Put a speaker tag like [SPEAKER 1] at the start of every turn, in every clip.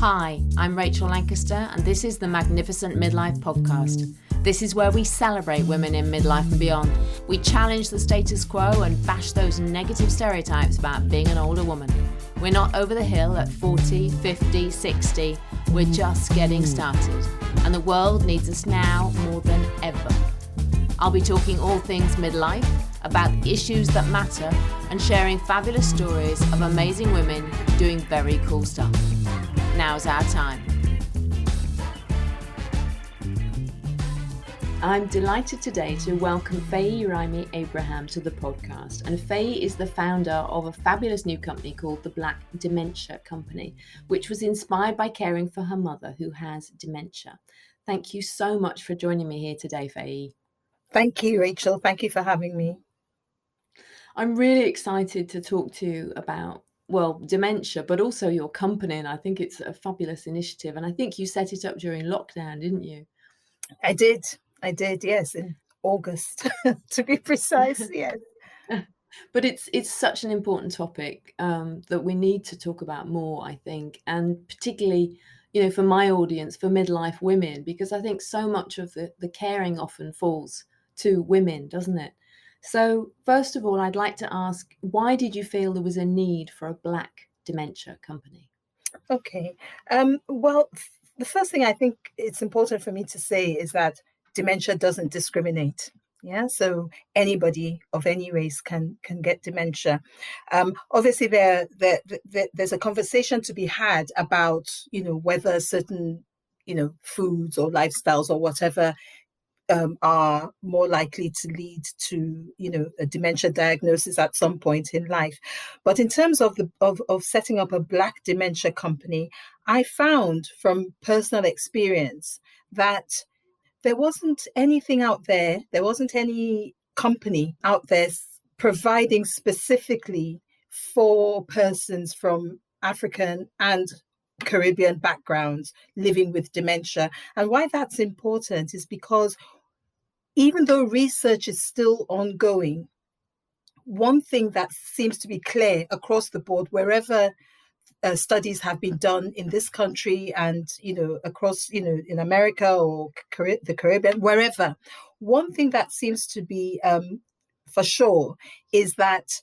[SPEAKER 1] Hi, I'm Rachel Lancaster, and this is the Magnificent Midlife Podcast. This is where we celebrate women in midlife and beyond. We challenge the status quo and bash those negative stereotypes about being an older woman. We're not over the hill at 40, 50, 60. We're just getting started. And the world needs us now more than ever. I'll be talking all things midlife, about issues that matter, and sharing fabulous stories of amazing women doing very cool stuff. Now's our time. I'm delighted today to welcome Feyi Raimi-Abraham to the podcast. And Feyi is the founder of a fabulous new company called the Black Dementia Company, which was inspired by caring for her mother who has dementia. Thank you so much for joining me here today, Feyi.
[SPEAKER 2] Thank you, Rachel. Thank you for having me.
[SPEAKER 1] I'm really excited to talk to you about, dementia, but also your company. And I think it's a fabulous initiative. And I think you set it up during lockdown, didn't you?
[SPEAKER 2] I did, yes, in August, to be precise, yes.
[SPEAKER 1] But it's such an important topic that we need to talk about more, I think, and particularly, for my audience, for midlife women, because I think so much of the caring often falls to women, doesn't it? So first of all, I'd like to ask, why did you feel there was a need for a Black Dementia Company?
[SPEAKER 2] Okay. Well, the first thing I think it's important for me to say is that dementia doesn't discriminate. Yeah, so anybody of any race can get dementia. Obviously, there's a conversation to be had about whether certain foods or lifestyles or whatever are more likely to lead to a dementia diagnosis at some point in life. But in terms of of setting up a Black Dementia Company, I found from personal experience that there wasn't anything out there, there wasn't any company out there providing specifically for persons from African and Caribbean backgrounds living with dementia. And why that's important is because even though research is still ongoing, one thing that seems to be clear across the board, wherever studies have been done in this country and across in America or the Caribbean, wherever, one thing that seems to be for sure is that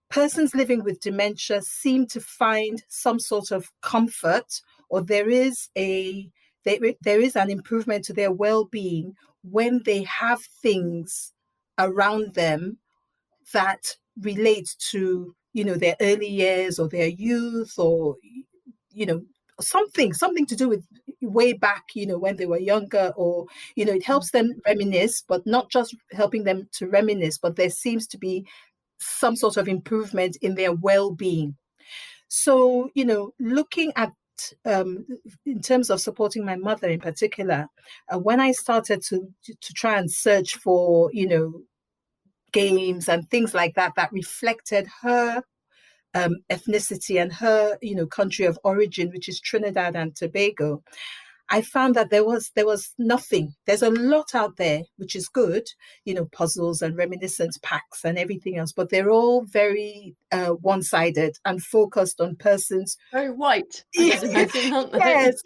[SPEAKER 2] persons living with dementia seem to find some sort of comfort, or there is an improvement to their well-being when they have things around them that relate to their early years or their youth, or something to do with way back when they were younger, or it helps them reminisce, but not just helping them to reminisce, but there seems to be some sort of improvement in their well-being. So looking at in terms of supporting my mother in particular, when I started to try and search for games and things like that reflected her ethnicity and her country of origin, which is Trinidad and Tobago, I found that there was nothing. There's a lot out there, which is good, puzzles and reminiscence packs and everything else, but they're all very one-sided and focused on persons.
[SPEAKER 1] Very white, I imagine, aren't they?
[SPEAKER 2] Yes,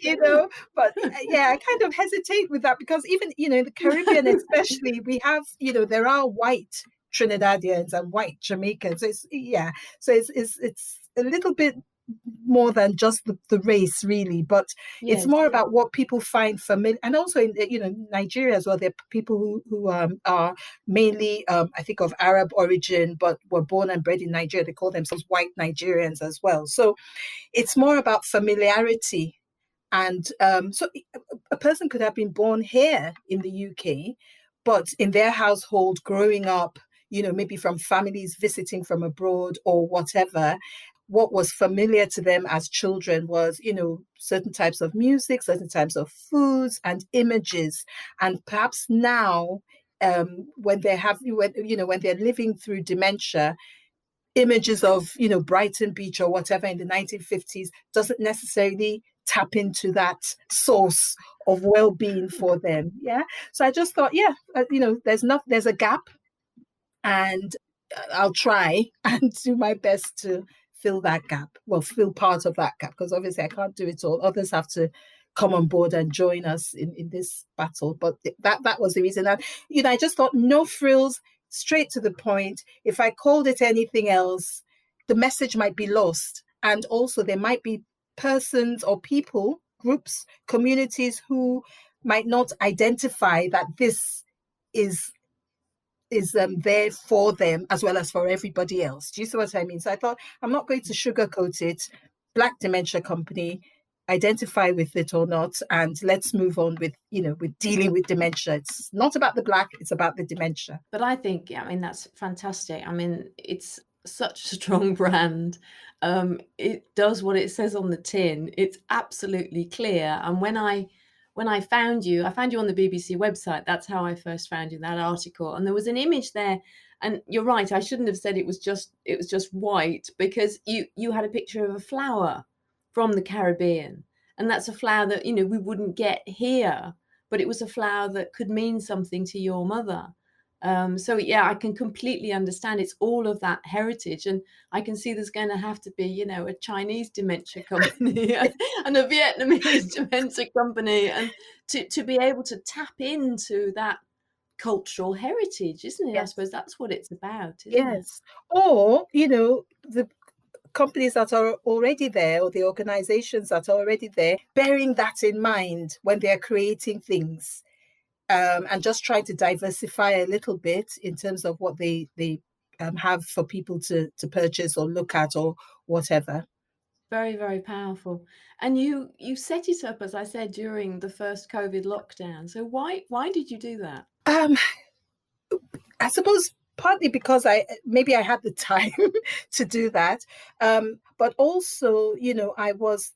[SPEAKER 2] but I kind of hesitate with that because even, in the Caribbean especially, we have, there are white Trinidadians and white Jamaicans. So it's a little bit more than just the race, really, but yes, it's more about what people find familiar. And also in Nigeria as well, there are people who are mainly I think of Arab origin but were born and bred in Nigeria. They call themselves white Nigerians as well. So it's more about familiarity. And so a person could have been born here in the UK, but in their household growing up, maybe from families visiting from abroad or whatever, what was familiar to them as children was, certain types of music, certain types of foods and images. And perhaps now, when they're living through dementia, images of, Brighton Beach or whatever in the 1950s doesn't necessarily tap into that source of well-being for them. Yeah. So I just thought, there's a gap, and I'll try and do my best to fill that gap. Well, fill part of that gap, because obviously I can't do it all. Others have to come on board and join us in this battle. But that was the reason. And, I just thought no frills, straight to the point. If I called it anything else, the message might be lost. And also there might be persons or people, groups, communities who might not identify that this is there for them as well as for everybody else. Do you see what I mean? So I thought, I'm not going to sugarcoat it. Black Dementia Company, identify with it or not, and let's move on with dealing with dementia. It's not about the black, it's about the dementia.
[SPEAKER 1] But I think, that's fantastic. It's such a strong brand. It does what it says on the tin. It's absolutely clear. And when I found you on the BBC website. That's how I first found you, that article. And there was an image there. And you're right, I shouldn't have said it was just white, because you had a picture of a flower from the Caribbean. And that's a flower that, we wouldn't get here, but it was a flower that could mean something to your mother. So yeah, I can completely understand. It's all of that heritage, and I can see there's going to have to be, a Chinese dementia company and a Vietnamese dementia company, and to be able to tap into that cultural heritage, isn't it? Yes. I suppose that's what it's about, isn't it?
[SPEAKER 2] Or, the companies that are already there, or the organizations that are already there, bearing that in mind when they're creating things. And just try to diversify a little bit in terms of what they have for people to purchase or look at or whatever.
[SPEAKER 1] Very, very powerful. And you set it up, as I said, during the first COVID lockdown. So why did you do that?
[SPEAKER 2] I suppose partly because I had the time to do that, but also I was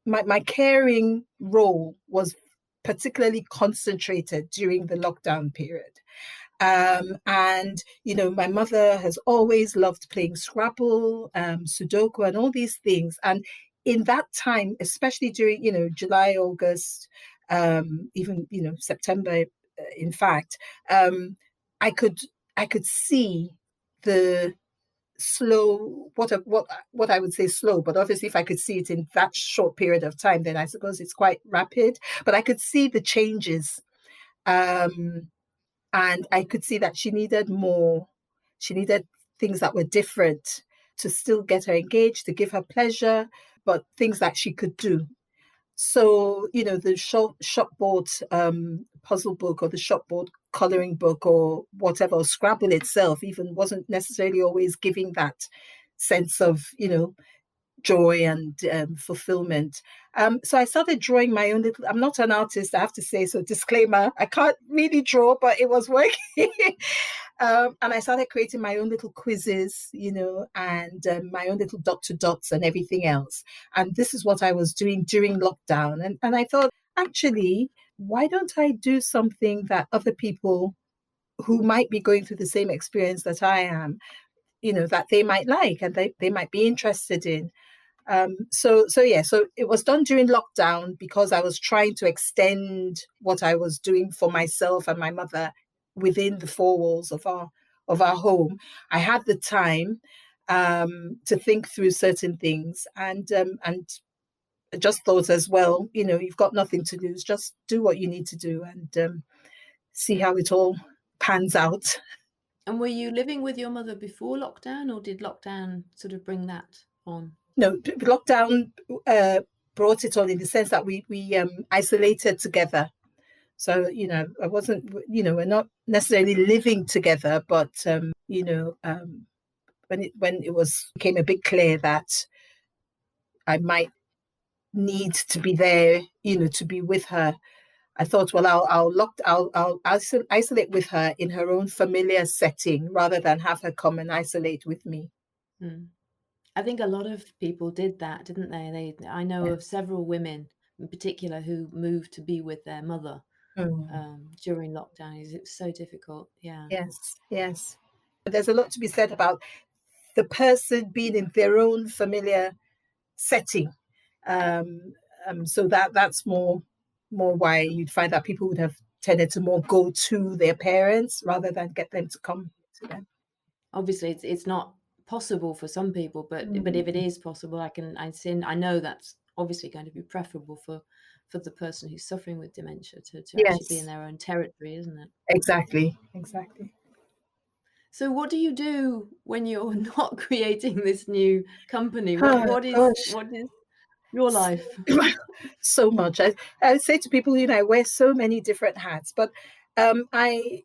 [SPEAKER 2] my caring role was particularly concentrated during the lockdown period. And, my mother has always loved playing Scrabble, Sudoku, and all these things. And in that time, especially during, July, August, even, September, in fact, I could see the slow, what I would say slow, but obviously if I could see it in that short period of time, then I suppose it's quite rapid. But I could see the changes, and I could see that she needed more. She needed things that were different to still get her engaged, to give her pleasure, but things that she could do. So, the shopboard puzzle book, or the shopboard coloring book, or whatever, or Scrabble itself even wasn't necessarily always giving that sense of, joy and fulfillment. So I started drawing my own little, I'm not an artist, I have to say, so disclaimer, I can't really draw, but it was working. And I started creating my own little quizzes, and my own little dot to dots and everything else. And this is what I was doing during lockdown. And I thought, actually, why don't I do something that other people who might be going through the same experience that I am, that they might like and they might be interested in. So it was done during lockdown because I was trying to extend what I was doing for myself and my mother within the four walls of our home. I had the time to think through certain things, and just thought as well, you've got nothing to lose, just do what you need to do, and see how it all pans out.
[SPEAKER 1] And were you living with your mother before lockdown, or did lockdown sort of bring that on?
[SPEAKER 2] No, lockdown brought it on in the sense that we isolated together. So, I wasn't, we're not necessarily living together, but, when it became a bit clear that I might need to be there, to be with her, I thought, well, I'll isolate with her in her own familiar setting rather than have her come and isolate with me.
[SPEAKER 1] Mm. I think a lot of people did that, didn't they? I know of several women in particular who moved to be with their mother during lockdown. It was so difficult. Yeah.
[SPEAKER 2] Yes. There's a lot to be said about the person being in their own familiar setting. So that's more why you'd find that people would have tended to more go to their parents rather than get them to come to them.
[SPEAKER 1] Obviously, it's not possible for some people, but if it is possible, I know that's obviously going to be preferable for the person who's suffering with dementia to actually be in
[SPEAKER 2] Yes,
[SPEAKER 1] their own territory, isn't it?
[SPEAKER 2] exactly.
[SPEAKER 1] So what do you do when you're not creating this new company?
[SPEAKER 2] Oh, gosh.
[SPEAKER 1] What is your life?
[SPEAKER 2] So much. I say to people, I wear so many different hats, but I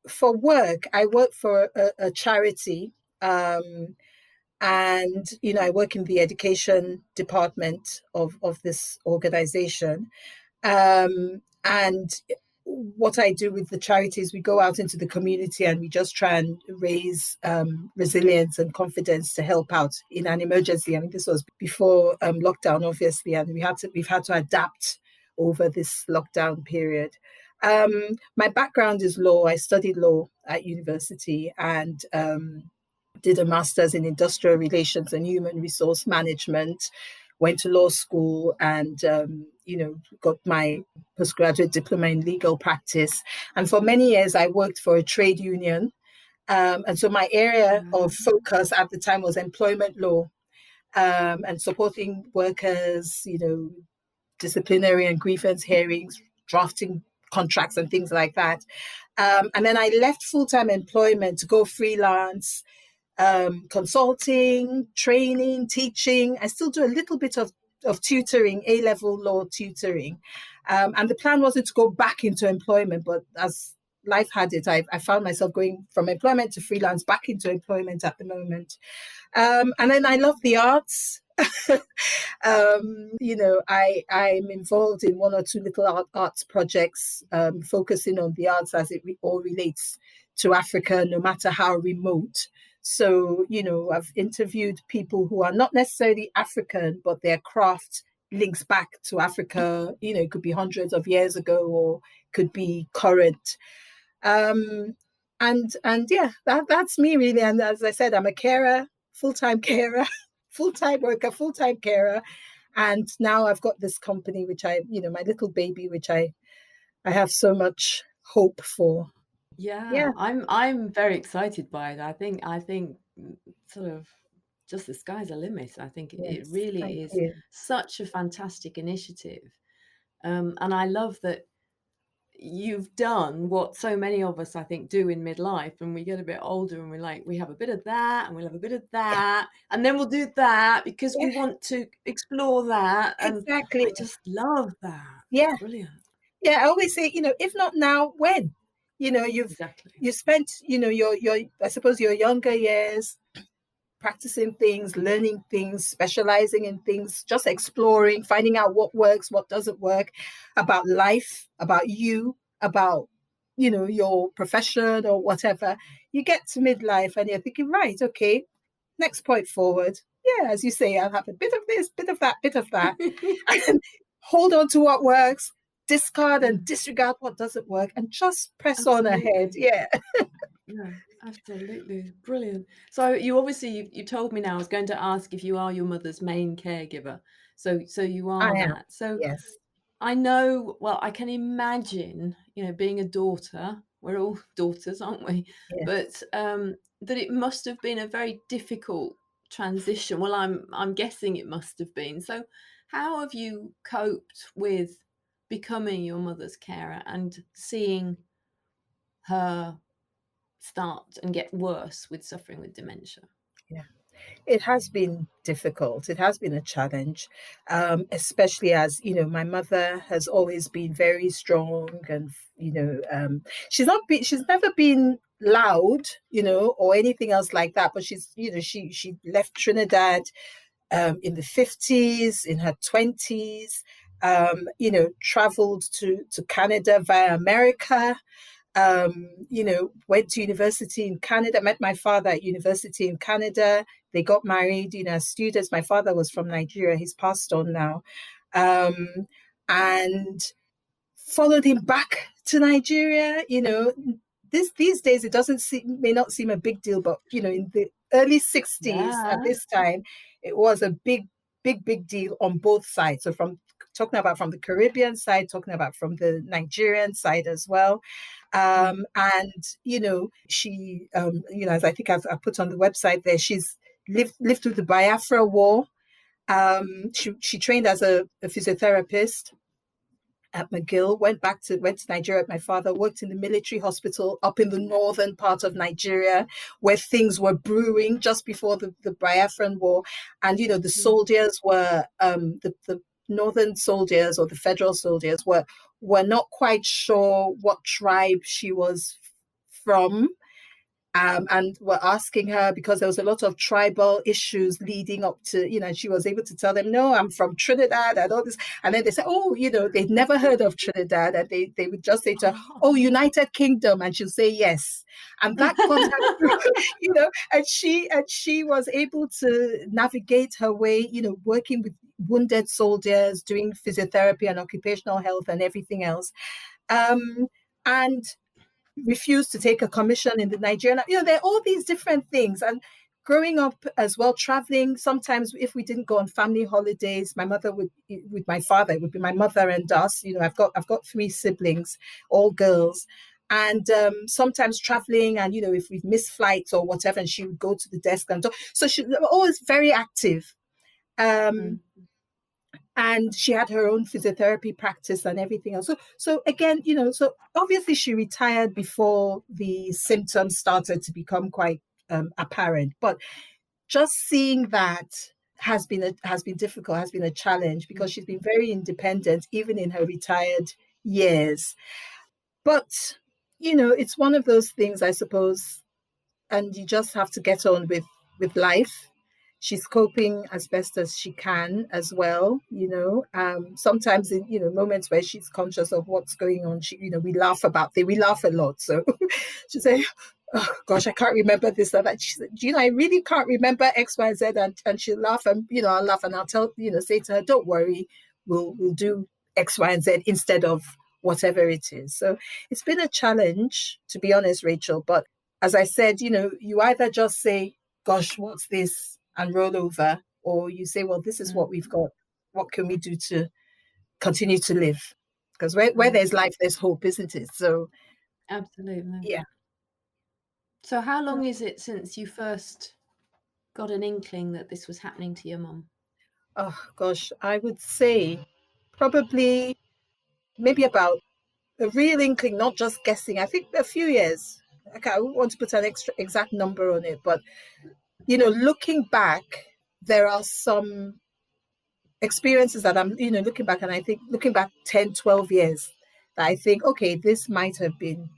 [SPEAKER 2] for work, I work for a charity. And I work in the education department of this organization. And what I do with the charities, we go out into the community and we just try and raise resilience and confidence to help out in an emergency. I mean, this was before lockdown, obviously, and we've had to adapt over this lockdown period. My background is law. I studied law at university and did a master's in industrial relations and human resource management, went to law school and, got my postgraduate diploma in legal practice. And for many years, I worked for a trade union. And so my area of focus at the time was employment law, and supporting workers, disciplinary and grievance hearings, drafting contracts and things like that. And then I left full-time employment to go freelance, consulting, training, teaching. I still do a little bit of tutoring, A-level law tutoring. And the plan wasn't to go back into employment, but as life had it, I found myself going from employment to freelance, back into employment at the moment. And then I love the arts. I'm involved in one or two little arts projects, focusing on the arts as it all relates to Africa, no matter how remote. So, I've interviewed people who are not necessarily African, but their craft links back to Africa. It could be hundreds of years ago or could be current. And yeah, that's me really. And as I said, I'm a carer, full-time carer, full-time worker, full-time carer. And now I've got this company, which my little baby, which I have so much hope for.
[SPEAKER 1] Yeah,
[SPEAKER 2] Yeah.
[SPEAKER 1] I'm very excited by it. I think sort of just the sky's the limit. I think it
[SPEAKER 2] Yes. Thank
[SPEAKER 1] really is
[SPEAKER 2] you.
[SPEAKER 1] such a fantastic initiative. And I love that you've done what so many of us, I think, do in midlife, and we get a bit older and we're like, we have a bit of that and we'll have a bit of that, and then we'll do that because we
[SPEAKER 2] Yeah,
[SPEAKER 1] want to explore that. And
[SPEAKER 2] exactly.
[SPEAKER 1] I just love that. It's
[SPEAKER 2] Yeah.
[SPEAKER 1] brilliant.
[SPEAKER 2] Yeah. I always say, if not now, when?
[SPEAKER 1] Exactly.
[SPEAKER 2] You spent, your I suppose your younger years practicing things, learning things, specializing in things, just exploring, finding out what works, what doesn't work, about life, about you, about your profession or whatever. You get to midlife and you're thinking, right, okay, next point forward. Yeah, as you say, I'll have a bit of this, bit of that, bit of that. And hold on to what works, discard
[SPEAKER 1] Yeah,
[SPEAKER 2] and disregard what doesn't work, and just press on ahead.
[SPEAKER 1] absolutely.
[SPEAKER 2] Yeah.
[SPEAKER 1] Yeah, absolutely. Brilliant. So you obviously you told me now I was going to ask if you are your mother's main caregiver. So you
[SPEAKER 2] I
[SPEAKER 1] are
[SPEAKER 2] am.
[SPEAKER 1] that. So
[SPEAKER 2] Yes.
[SPEAKER 1] I know, well, I can imagine, being a daughter, we're all daughters, aren't we?
[SPEAKER 2] Yes.
[SPEAKER 1] But that it must have been a very difficult transition. Well, I'm guessing it must have been. So how have you coped with becoming your mother's carer and seeing her start and get worse with suffering with dementia?
[SPEAKER 2] Yeah. It has been difficult. It has been a challenge, especially as my mother has always been very strong, and she's never been loud, or anything else like that. But she left Trinidad in the 50s, in her 20s, traveled to Canada via America, went to university in Canada, met my father at university in Canada. They got married, as students. My father was from Nigeria. He's passed on now. And followed him back to Nigeria. These days it may not seem a big deal, but in the early 60s at
[SPEAKER 1] Yeah.
[SPEAKER 2] this time, it was a big deal on both sides. So from talking about from the Caribbean side, talking about from the Nigerian side as well.
[SPEAKER 1] Mm.
[SPEAKER 2] And she, as I think I've put on the website there, she's lived through the Biafra War. She trained as a physiotherapist at McGill, went to Nigeria with my father, worked in the military hospital up in the northern part of Nigeria where things were brewing just before the Biafran War. And, the soldiers were, the northern soldiers or the federal soldiers were not quite sure what tribe she was from. And were asking her because there was a lot of tribal issues leading up to, and she was able to tell them, no, I'm from Trinidad and all this. And then they said, oh, they'd never heard of Trinidad. And they would just say to her, oh, United Kingdom. And she'll say yes. And that got her, and she was able to navigate her way, working with wounded soldiers, doing physiotherapy and occupational health and everything else. And refused to take a commission in the Nigerian. There are all these different things. And growing up as well, traveling, sometimes if we didn't go on family holidays, my mother would, with my father, it would be my mother and us. I've got 3 siblings, all girls. And sometimes traveling and, if we've missed flights or whatever, and she would go to the desk and talk. So she was always very active. And she had her own physiotherapy practice and everything else. So again, so obviously she retired before the symptoms started to become quite apparent. But just seeing that has been difficult, has been a challenge, because she's been very independent, even in her retired years. But, it's one of those things, I suppose, and you just have to get on with life. She's coping as best as she can as well, sometimes in, moments where she's conscious of what's going on, we laugh we laugh a lot. So she'll say, oh gosh, I can't remember this or that. She said, I really can't remember X, Y, Z. And she'll laugh and, I'll laugh and I'll say to her, don't worry, we'll do X, Y, and Z instead of whatever it is. So it's been a challenge, to be honest, Rachel. But as I said, you either just say, gosh, what's this? And roll over, or you say, well, this is what we've got. What can we do to continue to live? Because where there's life, there's hope, isn't it? So
[SPEAKER 1] absolutely.
[SPEAKER 2] Yeah.
[SPEAKER 1] So how long is it since you first got an inkling that this was happening to your mum?
[SPEAKER 2] Oh gosh, I would say probably maybe about a real inkling, not just guessing. I think a few years. Okay, I wouldn't want to put an exact number on it, but looking back, there are some experiences that I'm, looking back, and I think looking back 10, 12 years, that I think, okay, this might have been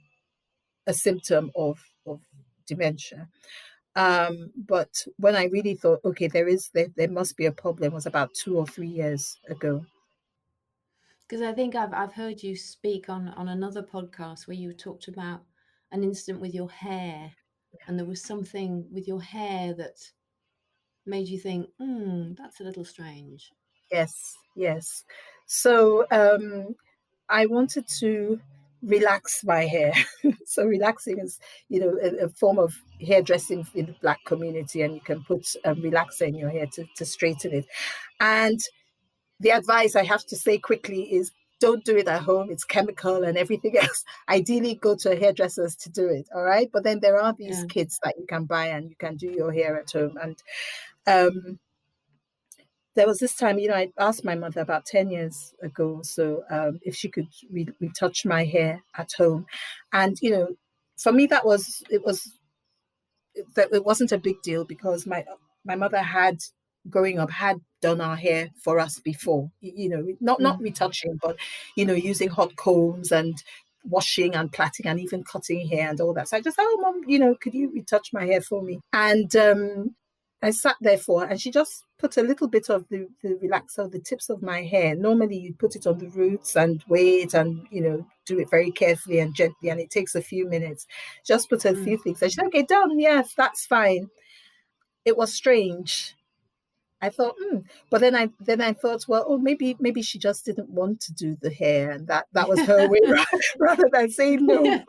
[SPEAKER 2] a symptom of dementia. But when I really thought, okay, there must be a problem, was about 2 or 3 years ago.
[SPEAKER 1] Because I think I've heard you speak on another podcast where you talked about an incident with your hair, and there was something with your hair that made you think, that's a little strange.
[SPEAKER 2] Yes. So I wanted to relax my hair. So relaxing is, a form of hairdressing in the Black community, and you can put relaxer in your hair to straighten it. And the advice I have to say quickly is, don't do it at home. It's chemical and everything else. Ideally, go to a hairdresser's to do it. All right. But then there are these kits that you can buy, and you can do your hair at home. And there was this time, I asked my mother about 10 years ago, so if she could retouch my hair at home. And, for me, it wasn't a big deal, because my mother growing up, had done our hair for us before, not retouching, but, using hot combs and washing and plaiting and even cutting hair and all that. So I just said, oh, Mom, could you retouch my hair for me? And I sat there and she just put a little bit of the relaxer on the tips of my hair. Normally you put it on the roots and wait and, do it very carefully and gently, and it takes a few minutes. Just put a few things. And she said, okay, done. Yes, that's fine. It was strange. I thought, but then I thought, well, oh, maybe she just didn't want to do the hair, and that was her way rather than saying no.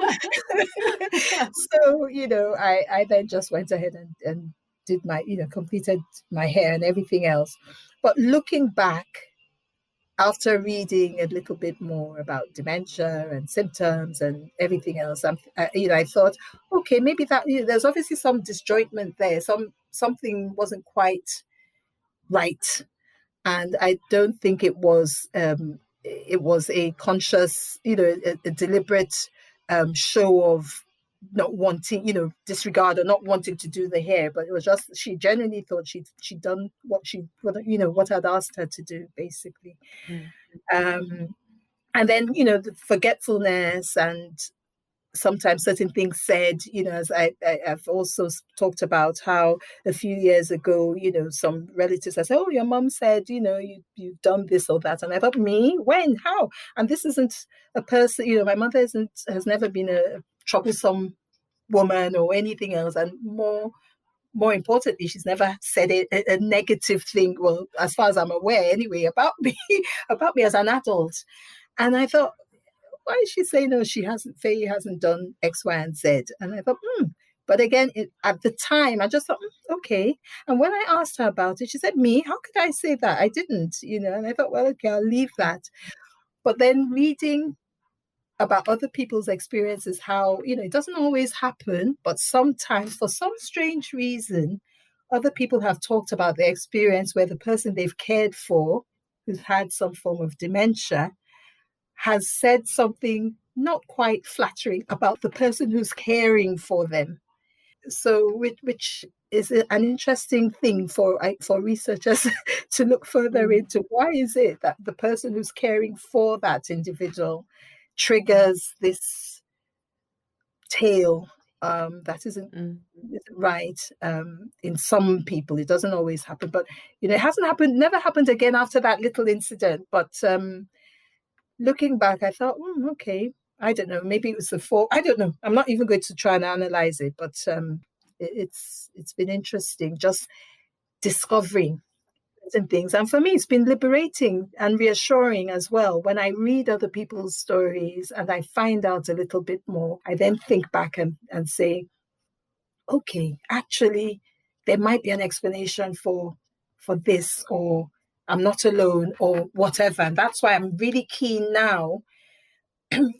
[SPEAKER 2] So, I then just went ahead and did my, completed my hair and everything else. But looking back, after reading a little bit more about dementia and symptoms and everything else, I thought, okay, maybe that, there's obviously some disjointment there. Something wasn't quite right, and I don't think it was a conscious, a deliberate show of not wanting, disregard or not wanting to do the hair, but it was just she genuinely thought she'd done what I'd asked her to do, basically.
[SPEAKER 1] Mm.
[SPEAKER 2] And then the forgetfulness and sometimes certain things said, as I've also talked about how a few years ago, some relatives have said, oh, your mom said, you've done this or that. And I thought, me? When? How? And this isn't a person, my mother has never been a troublesome woman or anything else. And more importantly, she's never said a negative thing, well, as far as I'm aware anyway, about me, about me as an adult. And I thought, why is she saying, no, Feyi hasn't done X, Y, and Z? And I thought, But again, at the time, I just thought, okay. And when I asked her about it, she said, me? How could I say that? I didn't, And I thought, well, okay, I'll leave that. But then reading about other people's experiences, how, it doesn't always happen, but sometimes for some strange reason, other people have talked about their experience where the person they've cared for, who's had some form of dementia, has said something not quite flattering about the person who's caring for them. So, which is an interesting thing for researchers to look further into. Why is it that the person who's caring for that individual triggers this tale that isn't right? In some people, it doesn't always happen, but it hasn't happened. Never happened again after that little incident. But looking back, I thought, okay, I don't know. Maybe it was the fault. I don't know. I'm not even going to try and analyze it, but it's been interesting just discovering certain things. And for me, it's been liberating and reassuring as well. When I read other people's stories and I find out a little bit more, I then think back and say, okay, actually, there might be an explanation for this, or I'm not alone, or whatever. And that's why I'm really keen now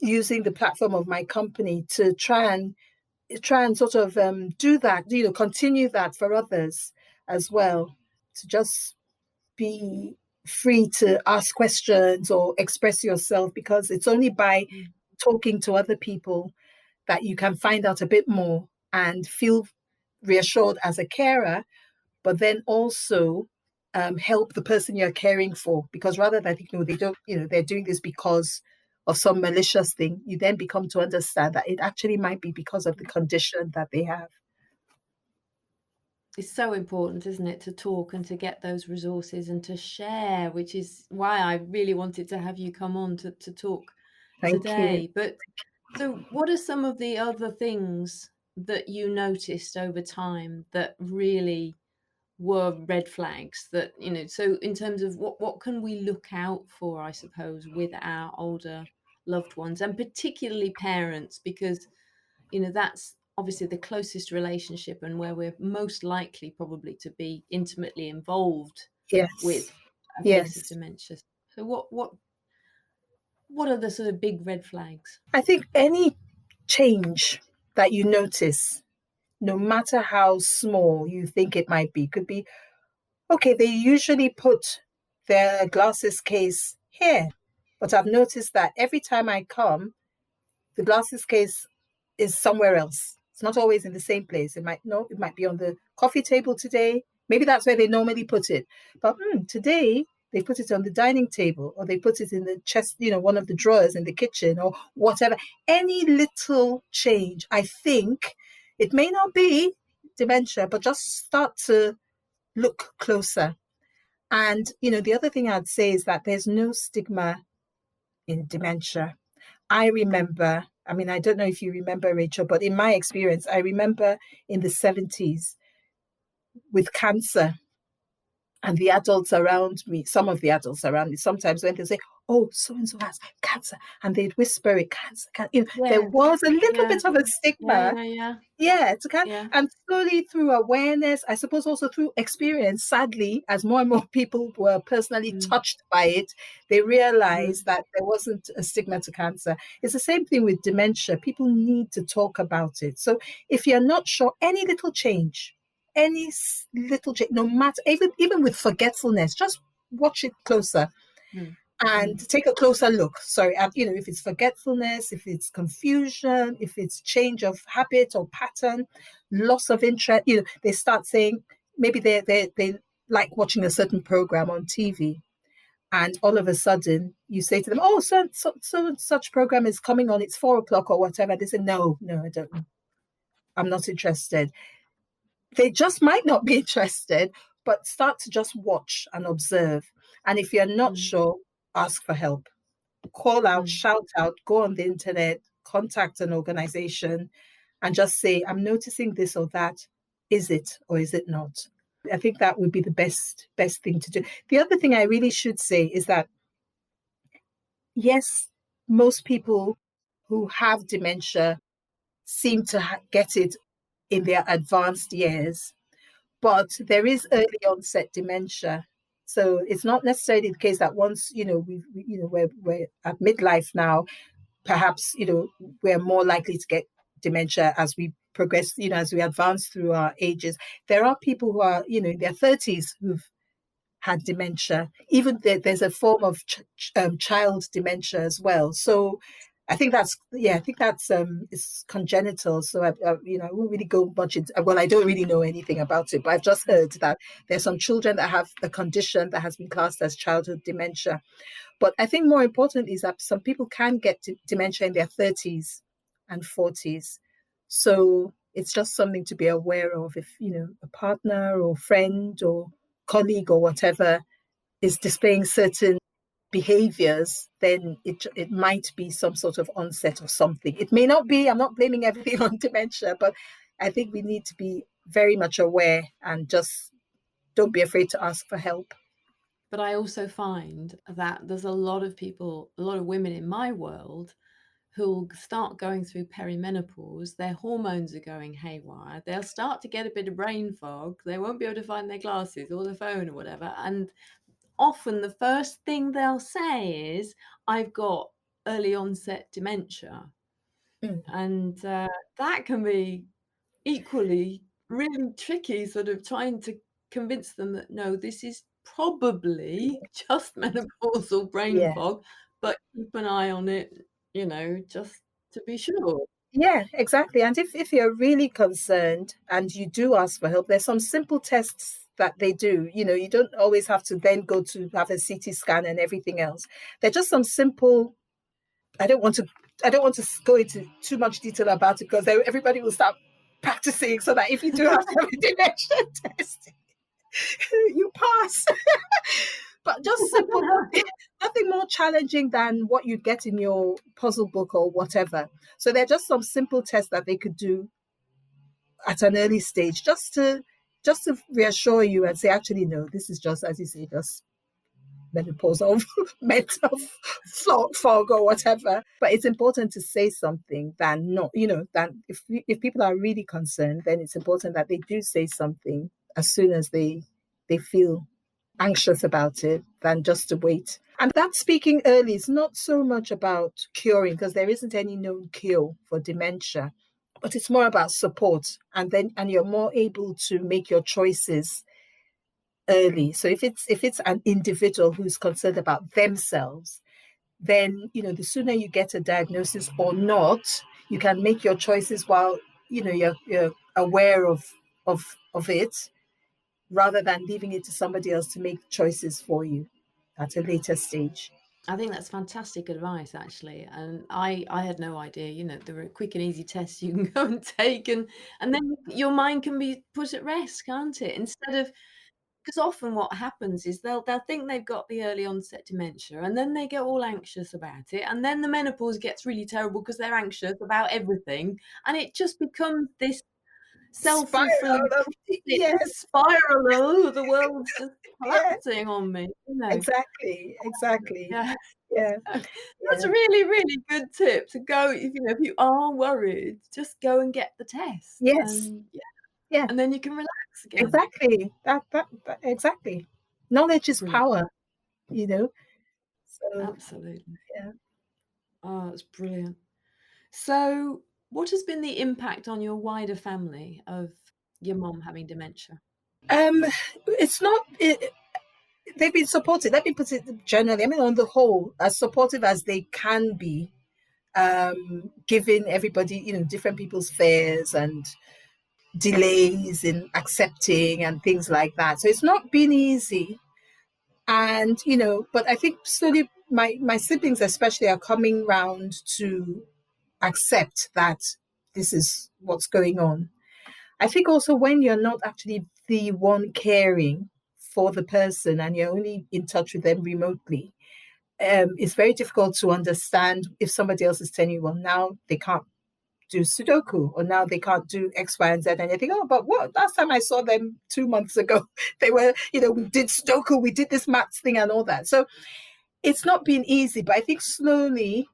[SPEAKER 2] using the platform of my company to try and sort of do that, continue that for others as well, to just be free to ask questions or express yourself, because it's only by talking to other people that you can find out a bit more and feel reassured as a carer, but then also help the person you're caring for. Because rather than think, no, they don't, they're doing this because of some malicious thing, you then become to understand that it actually might be because of the condition that they have.
[SPEAKER 1] It's so important, isn't it, to talk and to get those resources and to share, which is why I really wanted to have you come on to talk today.
[SPEAKER 2] You.
[SPEAKER 1] But so what are some of the other things that you noticed over time that really were red flags that, so in terms of what can we look out for, I suppose, with our older loved ones, and particularly parents, because, that's obviously the closest relationship and where we're most likely probably to be intimately involved with a case of dementia. So what are the sort of big red flags?
[SPEAKER 2] I think any change that you notice, no matter how small you think it might be, could be, okay, they usually put their glasses case here, but I've noticed that every time I come, the glasses case is somewhere else. It's not always in the same place. It might be on the coffee table today. Maybe that's where they normally put it. But today they put it on the dining table, or they put it in the chest, one of the drawers in the kitchen, or whatever. Any little change, I think it may not be dementia, but just start to look closer. And, the other thing I'd say is that there's no stigma in dementia. I remember, I don't know if you remember, Rachel, but in my experience, I remember in the 70s with cancer, and the adults around me, some of the adults around me, sometimes when they say, oh, so and so has cancer, and they'd whisper it, cancer, cancer. There
[SPEAKER 1] Yeah,
[SPEAKER 2] was a little
[SPEAKER 1] yeah,
[SPEAKER 2] bit of a
[SPEAKER 1] yeah,
[SPEAKER 2] stigma.
[SPEAKER 1] yeah, yeah,
[SPEAKER 2] Yeah,
[SPEAKER 1] yeah.
[SPEAKER 2] and slowly through awareness, I suppose also through experience, sadly, as more and more people were personally
[SPEAKER 1] Mm,
[SPEAKER 2] touched by it, they
[SPEAKER 1] mm,
[SPEAKER 2] realized that there wasn't a stigma to cancer. It's the same thing with dementia. People need to talk about it. So if you're not sure, any little change, no matter, even with forgetfulness, just watch it closer
[SPEAKER 1] mm,
[SPEAKER 2] and
[SPEAKER 1] mm,
[SPEAKER 2] take a closer look. Sorry, if it's forgetfulness, if it's confusion, if it's change of habit or pattern, loss of interest, they start saying maybe they like watching a certain program on TV, and all of a sudden you say to them, "Oh, so and such program is coming on. It's 4 o'clock or whatever." They say, "No, no, I don't. I'm not interested." They just might not be interested, but start to just watch and observe. And if you're not
[SPEAKER 1] mm,
[SPEAKER 2] sure, ask for help. Call out,
[SPEAKER 1] mm.
[SPEAKER 2] shout out, go on the internet, contact an organization, and just say, I'm noticing this or that. Is it or is it not? I think that would be the best thing to do. The other thing I really should say is that yes, most people who have dementia seem to get it in their advanced years, but there is early onset dementia. So it's not necessarily the case that once we're at midlife now, perhaps we're more likely to get dementia as we progress, as we advance through our ages. There are people who are in their 30s who've had dementia. Even there's a form of child dementia as well. So I think that's it's congenital. So I won't really go much into. Well, I don't really know anything about it, but I've just heard that there's some children that have a condition that has been classed as childhood dementia. But I think more important is that some people can get dementia in their 30s and 40s. So it's just something to be aware of. If, a partner or friend or colleague or whatever is displaying certain behaviors, then it might be some sort of onset of something. It may not be. I'm not blaming everything on dementia, but I think we need to be very much aware and just don't be afraid to ask for help.
[SPEAKER 1] But I also find that there's a lot of people, a lot of women in my world who'll start going through perimenopause, their hormones are going haywire, they'll start to get a bit of brain fog, they won't be able to find their glasses or their phone or whatever. And often the first thing they'll say is, I've got early onset dementia.
[SPEAKER 2] Mm.
[SPEAKER 1] And that can be equally really tricky, sort of trying to convince them that no, this is probably just menopausal brain
[SPEAKER 2] Yeah.
[SPEAKER 1] fog, but keep an eye on it, just to be sure.
[SPEAKER 2] Yeah, exactly. And if you're really concerned and you do ask for help, there's some simple tests that they do. You don't always have to then go to have a CT scan and everything else. They're just some simple. I don't want to. I don't want to go into too much detail about it because everybody will start practicing so that if you do have to have a dementia test, you pass. But just simple, nothing more challenging than what you'd get in your puzzle book or whatever. So they're just some simple tests that they could do at an early stage, just to reassure you and say, actually, no, this is just, as you say, just menopausal mental fog or whatever. But it's important to say something than not, than if people are really concerned, then it's important that they do say something as soon as they feel anxious about it than just to wait. And that speaking early is not so much about curing because there isn't any known cure for dementia, but it's more about support, and you're more able to make your choices early. So if it's an individual who's concerned about themselves, then the sooner you get a diagnosis or not, you can make your choices while you're aware of it, rather than leaving it to somebody else to make choices for you at a later stage.
[SPEAKER 1] I think that's fantastic advice, actually. And I had no idea, there were quick and easy tests you can go and take, and then your mind can be put at rest, can't it? Instead of, because often what happens is they'll think they've got the early onset dementia, and then they get all anxious about it, and then the menopause gets really terrible because they're anxious about everything, and it just becomes this self-fulfilling
[SPEAKER 2] Spiral of
[SPEAKER 1] prophecy,
[SPEAKER 2] yes,
[SPEAKER 1] this spiral. Oh, the world's just
[SPEAKER 2] yes,
[SPEAKER 1] collapsing on me.
[SPEAKER 2] exactly.
[SPEAKER 1] Yeah.
[SPEAKER 2] Yeah.
[SPEAKER 1] That's a really, really good tip to go, if you are worried, just go and get the test,
[SPEAKER 2] Yes.
[SPEAKER 1] and yeah,
[SPEAKER 2] Yeah.
[SPEAKER 1] and then you can relax again.
[SPEAKER 2] Exactly. That exactly. Knowledge is
[SPEAKER 1] Brilliant.
[SPEAKER 2] power, you know. So
[SPEAKER 1] Absolutely.
[SPEAKER 2] yeah.
[SPEAKER 1] Oh, that's brilliant. So, what has been the impact on your wider family of your mom having dementia?
[SPEAKER 2] It's not. They've been supportive. Let me put it generally. I mean, on the whole, as supportive as they can be, giving everybody, different people's fears and delays in accepting and things like that. So it's not been easy. And, but I think slowly my siblings especially are coming round to accept that this is what's going on. I think also when you're not actually the one caring for the person and you're only in touch with them remotely, it's very difficult to understand if somebody else is telling you, well, now they can't do Sudoku or now they can't do X, Y, and Z. And you think, oh, but what? Last time I saw them 2 months ago, they were, we did Sudoku, we did this maths thing and all that. So it's not been easy, but I think slowly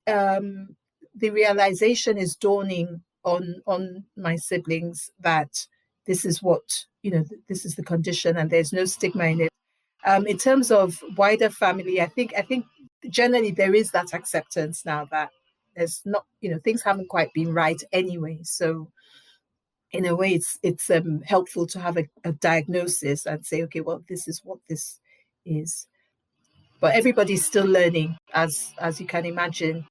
[SPEAKER 2] the realization is dawning on my siblings that this is what, this is the condition and there's no stigma in it. In terms of wider family, I think generally there is that acceptance now that there's not, things haven't quite been right anyway. So in a way, it's helpful to have a diagnosis and say, okay, well, this is what this is. But everybody's still learning, as you can imagine.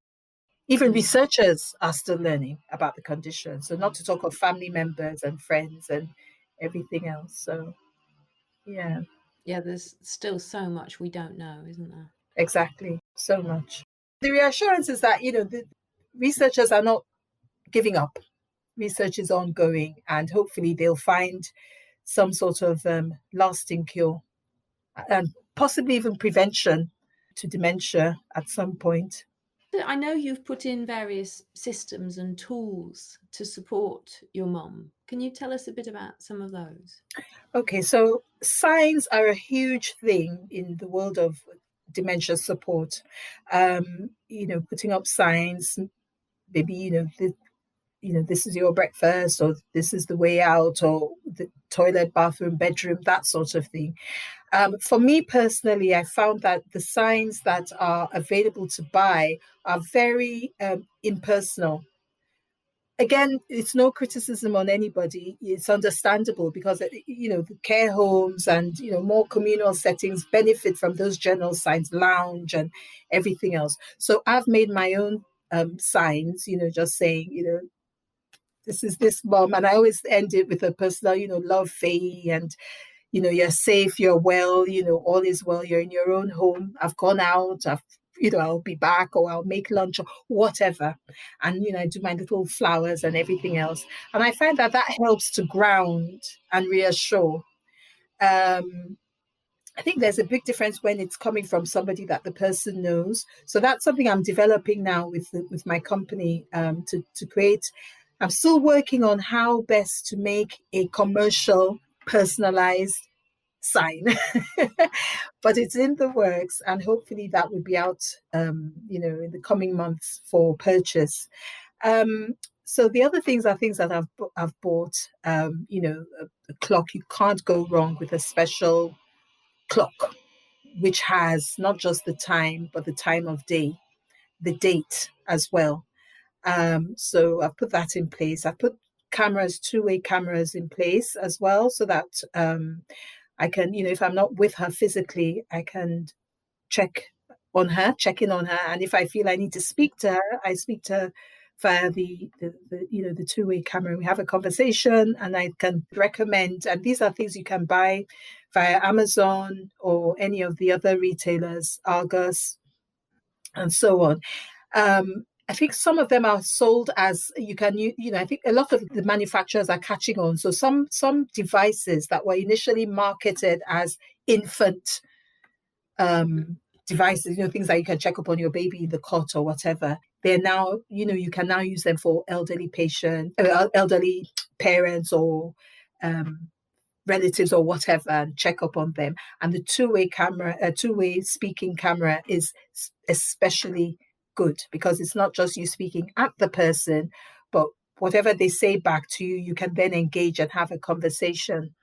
[SPEAKER 2] Even researchers are still learning about the condition. So not to talk of family members and friends and everything else. So yeah,
[SPEAKER 1] Yeah, there's still so much we don't know, isn't there?
[SPEAKER 2] exactly. So much. The reassurance is that, the researchers are not giving up. Research is ongoing and hopefully they'll find some sort of lasting cure and possibly even prevention to dementia at some point.
[SPEAKER 1] I know you've put in various systems and tools to support your mom. Can you tell us a bit about some of those?
[SPEAKER 2] Okay, so signs are a huge thing in the world of dementia support. Putting up signs, maybe this is your breakfast, or this is the way out, or the toilet, bathroom, bedroom, that sort of thing. For me personally, I found that the signs that are available to buy are very impersonal. Again, it's no criticism on anybody. It's understandable because the care homes and more communal settings benefit from those general signs, lounge and everything else. So I've made my own signs, just saying, this is this mom, and I always end it with a personal, love Feyi, and you're safe, you're well, all is well, you're in your own home. I've gone out, I'll be back, or I'll make lunch or whatever. And, I do my little flowers and everything else. And I find that that helps to ground and reassure. Um, I think there's a big difference when it's coming from somebody that the person knows. So that's something I'm developing now with my company to create. I'm still working on how best to make a commercial, personalized sign, but it's in the works, and hopefully that will be out, in the coming months for purchase. So the other things are things that I've bought. A clock. You can't go wrong with a special clock, which has not just the time, but the time of day, the date as well. So I've put that in place. I've put cameras, two-way cameras in place as well, so that I can, if I'm not with her physically, I can check in on her. And if I feel I need to speak to her, I speak to her via the two-way camera. We have a conversation and I can recommend, and these are things you can buy via Amazon or any of the other retailers, Argos, and so on. I think some of them are sold as you can, I think a lot of the manufacturers are catching on. So some devices that were initially marketed as infant devices, things that you can check up on your baby in the cot or whatever, they're now, you can now use them for elderly parents or relatives or whatever and check up on them. And the two-way speaking camera is especially good because it's not just you speaking at the person, but whatever they say back to you, you can then engage and have a conversation.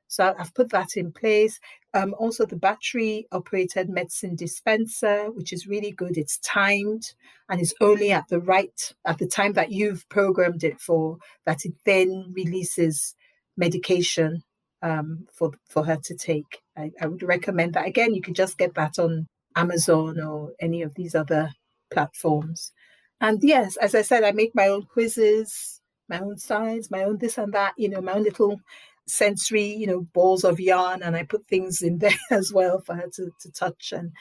[SPEAKER 2] So I've put that in place. Also, the battery operated medicine dispenser, which is really good. It's timed and it's only at the time that you've programmed it for, that it then releases medication for her to take. I would recommend that. Again, you could just get that on Amazon or any of these other platforms. And yes, as I said, I make my own quizzes, my own science, my own this and that, my own little sensory, balls of yarn, and I put things in there as well for her to touch. And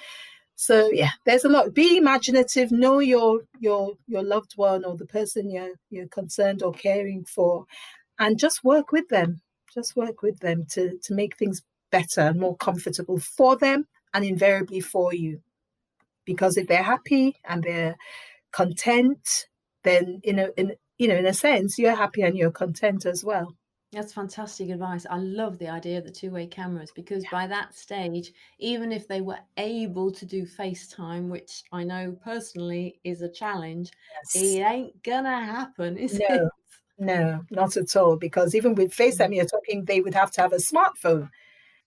[SPEAKER 2] so, yeah, there's a lot. Be imaginative. Know your loved one or the person you're concerned or caring for, and just work with them. Just work with them to make things better and more comfortable for them, and invariably for you. Because if they're happy and they're content, then in a sense, you're happy and you're content as well.
[SPEAKER 1] That's fantastic advice. I love the idea of the two-way cameras because by that stage, even if they were able to do FaceTime, which I know personally is a challenge,
[SPEAKER 2] Yes.
[SPEAKER 1] it ain't gonna happen, is it?
[SPEAKER 2] No, not at all. Because even with FaceTime, you're talking, they would have to have a smartphone.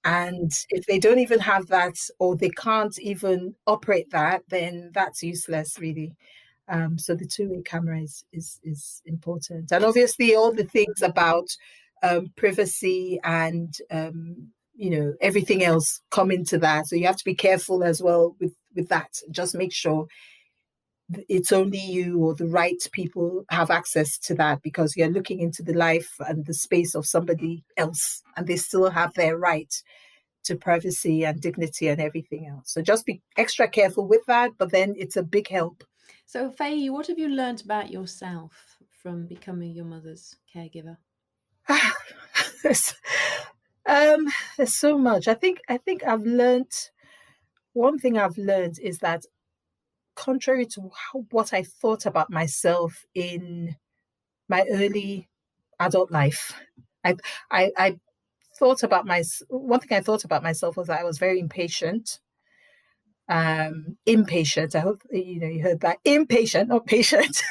[SPEAKER 2] And if they don't even have that or they can't even operate that, then that's useless, really. So the two-way camera is important. And obviously all the things about privacy and, everything else come into that. So you have to be careful as well with that. Just make sure it's only you or the right people have access to that, because you're looking into the life and the space of somebody else and they still have their right to privacy and dignity and everything else. So just be extra careful with that, but then it's a big help.
[SPEAKER 1] So Feyi, what have you learned about yourself from becoming your mother's caregiver?
[SPEAKER 2] there's, there's so much. I think I've learned, one thing I've learned is that contrary to what I thought about myself in my early adult life, I thought about one thing I thought about myself was that I was very impatient. Impatient. I hope you heard that. Impatient, not patient.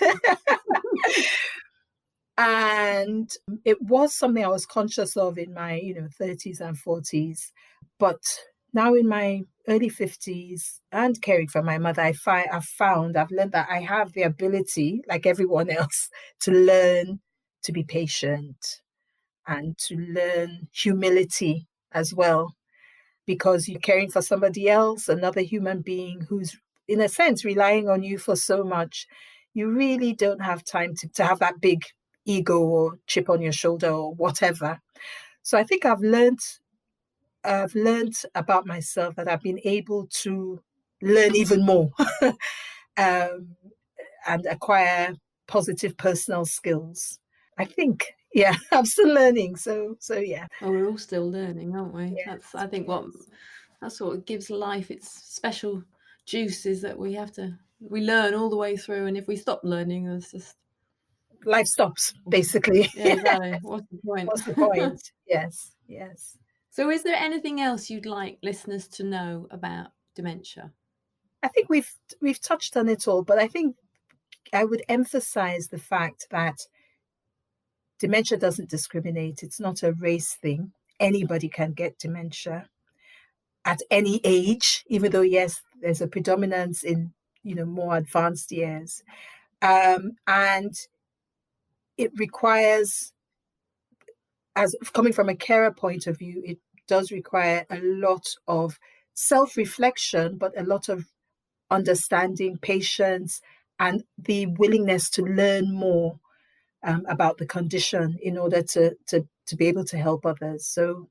[SPEAKER 2] And it was something I was conscious of in my 30s and 40s, but now in my early 50s and caring for my mother, I've learned that I have the ability, like everyone else, to learn to be patient and to learn humility as well, because you're caring for somebody else, another human being who's, in a sense, relying on you for so much. You really don't have time to have that big ego or chip on your shoulder or whatever. So I think I've learned about myself that I've been able to learn even more and acquire positive personal skills. I think, yeah, I'm still learning. So yeah.
[SPEAKER 1] Oh, we're all still learning, aren't we?
[SPEAKER 2] Yes,
[SPEAKER 1] That's, I think,
[SPEAKER 2] yes.
[SPEAKER 1] that's what gives life its special juices, that we learn all the way through, and if we stop learning, there's just
[SPEAKER 2] Life stops, basically.
[SPEAKER 1] Yeah, exactly. What's the point?
[SPEAKER 2] What's the point? Yes, yes.
[SPEAKER 1] So is there anything else you'd like listeners to know about dementia?
[SPEAKER 2] I think we've touched on it all, but I think I would emphasize the fact that dementia doesn't discriminate. It's not a race thing. Anybody can get dementia at any age, even though, yes, there's a predominance in, more advanced years. And it requires, as coming from a carer point of view, it does require a lot of self-reflection, but a lot of understanding, patience, and the willingness to learn more about the condition in order to be able to help others. So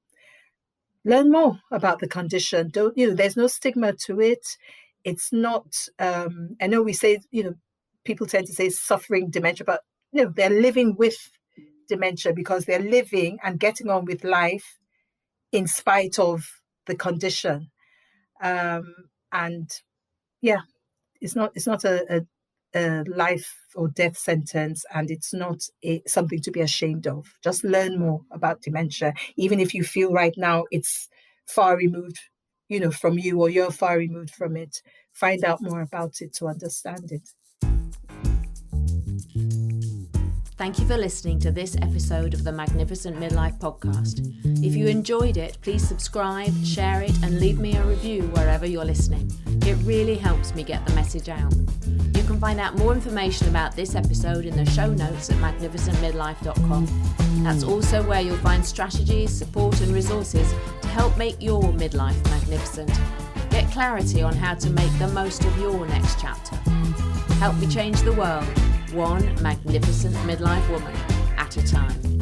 [SPEAKER 2] learn more about the condition. Don't, there's no stigma to it. It's not, I know we say, people tend to say suffering dementia, but, they're living with dementia because they're living and getting on with life in spite of the condition. And yeah, it's not a life or death sentence, and it's not something to be ashamed of. Just learn more about dementia, even if you feel right now it's far removed, from you, or you're far removed from it. Find out more about it to understand it.
[SPEAKER 1] Thank you for listening to this episode of the Magnificent Midlife Podcast. If you enjoyed it, please subscribe, share it, and leave me a review wherever you're listening. It really helps me get the message out. You can find out more information about this episode in the show notes at magnificentmidlife.com. That's also where you'll find strategies, support, and resources to help make your midlife magnificent. Get clarity on how to make the most of your next chapter. Help me change the world, one magnificent midlife woman at a time.